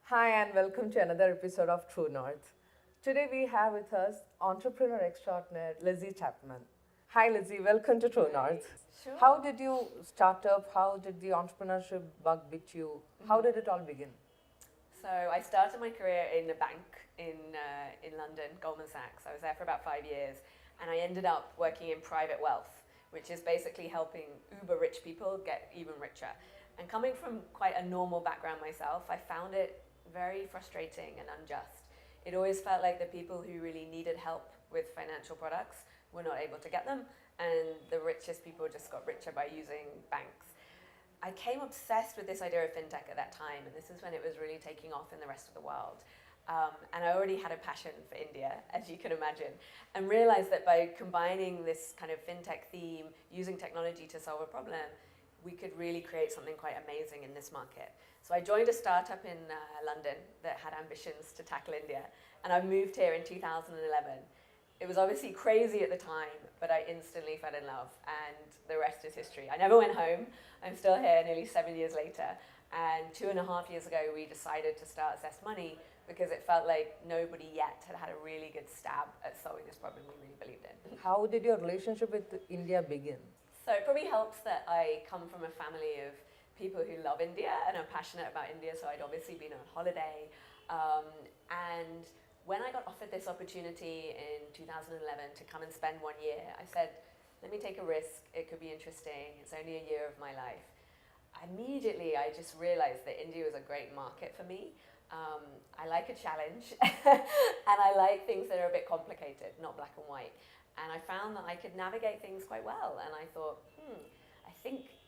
Hi, and welcome to another episode of True North. Today we have with us entrepreneur extraordinaire Lizzie Chapman. Hi, Lizzie, welcome to True North. Sure. How did you start up? How did the entrepreneurship bug bit you? How did it all begin? So I started my career in a bank in London, Goldman Sachs. I was there for about 5 years, and I ended up working in private wealth, which is basically helping uber rich people get even richer. And coming from quite a normal background myself, I found it very frustrating and unjust. It always felt like the people who really needed help with financial products were not able to get them, and the richest people just got richer by using banks. I came obsessed with this idea of fintech at that time, and this is when it was really taking off in the rest of the world. And I already had a passion for India, as you can imagine, and realized that by combining this kind of fintech theme, using technology to solve a problem, we could really create something quite amazing in this market. So I joined a startup in London that had ambitions to tackle India, and I moved here in 2011. It was obviously crazy at the time, but I instantly fell in love, and the rest is history. I never went home. I'm still here nearly 7 years later. And 2.5 years ago, we decided to start Zest Money because it felt like nobody yet had had a really good stab at solving this problem we really believed in. How did your relationship with India begin? So it probably helps that I come from a family of people who love India and are passionate about India, so I'd obviously been on holiday. And when I got offered this opportunity in 2011 to come and spend 1 year, I said, let me take a risk, it could be interesting, it's only a year of my life. Immediately, I just realized that India was a great market for me. I like a challenge, and I like things that are a bit complicated, not black and white. And I found that I could navigate things quite well, and I thought,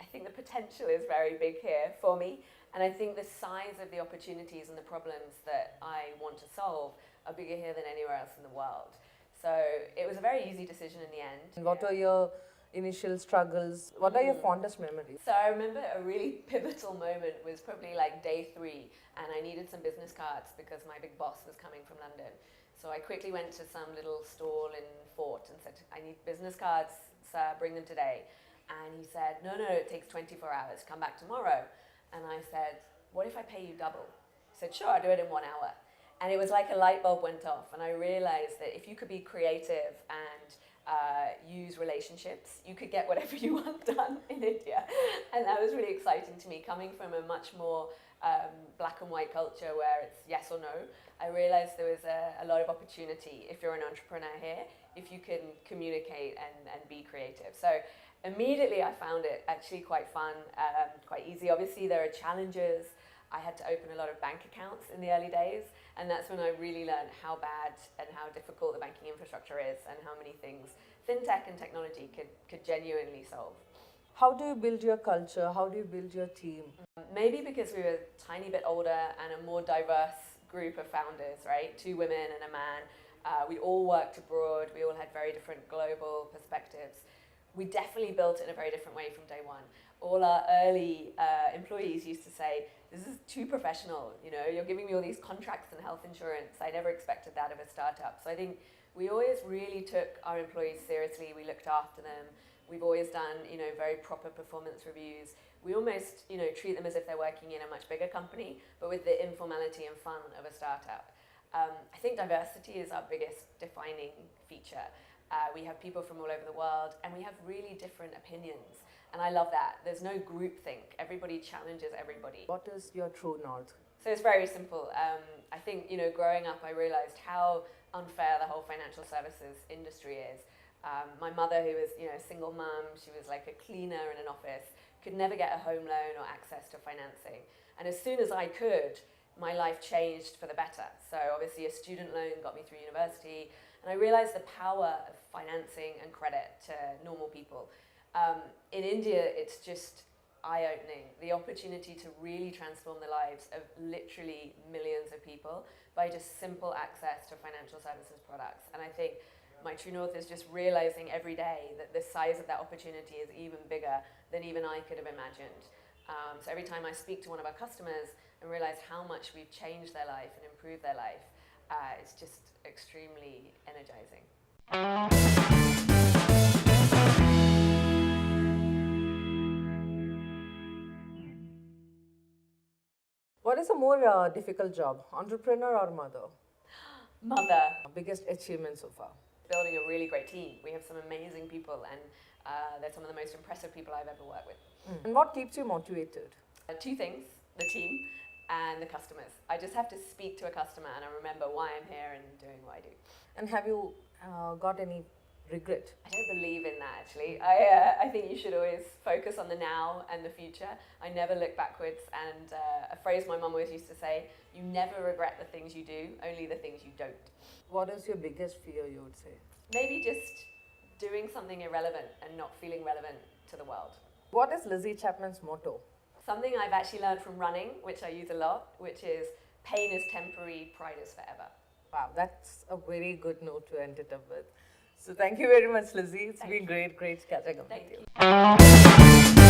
I think the potential is very big here for me, and I think the size of the opportunities and the problems that I want to solve are bigger here than anywhere else in the world. So it was a very easy decision in the end. And what were your initial struggles? What are your fondest memories? So I remember a really pivotal moment was probably like day 3, and I needed some business cards because my big boss was coming from London. So I quickly went to some little stall in Fort and said, I need business cards, sir, bring them today. And he said, no, it takes 24 hours, come back tomorrow. And I said, what if I pay you double? He said, sure, I'll do it in 1 hour. And it was like a light bulb went off, and I realized that if you could be creative and use relationships, you could get whatever you want done in India. And that was really exciting to me. Coming from a much more black and white culture where it's yes or no, I realized there was a lot of opportunity if you're an entrepreneur here, if you can communicate and be creative. So immediately I found it actually quite fun, quite easy. Obviously there are challenges. I had to open a lot of bank accounts in the early days, and that's when I really learned how bad and how difficult the banking infrastructure is and how many things fintech and technology could genuinely solve. How do you build your culture? How do you build your team? Maybe because we were a tiny bit older and a more diverse group of founders, right? 2 women and a man. We all worked abroad. We all had very different global perspectives. We definitely built it in a very different way from day one. All our early employees used to say, this is too professional, you're giving me all these contracts and health insurance. I never expected that of a startup. So I think we always really took our employees seriously. We looked after them. We've always done, very proper performance reviews. We almost, treat them as if they're working in a much bigger company, but with the informality and fun of a startup. I think diversity is our biggest defining feature. We have people from all over the world, and we have really different opinions. And I love that. There's no groupthink. Everybody challenges everybody. What is your true north? So it's very simple. I think, growing up, I realized how unfair the whole financial services industry is. My mother, who was, a single mum, she was like a cleaner in an office, could never get a home loan or access to financing. And as soon as I could, my life changed for the better. So obviously a student loan got me through university, and I realized the power of financing and credit to normal people. In India, it's just eye-opening. The opportunity to really transform the lives of literally millions of people by just simple access to financial services products. And I think my true north is just realizing every day that the size of that opportunity is even bigger than even I could have imagined. So every time I speak to one of our customers and realize how much we've changed their life and improved their life, it's just extremely energizing. What is a more difficult job, entrepreneur or mother? Mother. Biggest achievement so far? Building a really great team. We have some amazing people, and they're some of the most impressive people I've ever worked with. And what keeps you motivated? Two things, the team and the customers. I just have to speak to a customer and I remember why I'm here and doing what I do. And have you got any regret? I don't believe in that actually. I think you should always focus on the now and the future. I never look backwards, and a phrase my mum always used to say, you never regret the things you do, only the things you don't. What is your biggest fear, you would say? Maybe just doing something irrelevant and not feeling relevant to the world. What is Lizzie Chapman's motto? Something I've actually learned from running, which I use a lot, which is pain is temporary, pride is forever. Wow, that's a very good note to end it up with. So thank you very much, Lizzie. It's Thank been you. great catching up with Thank you.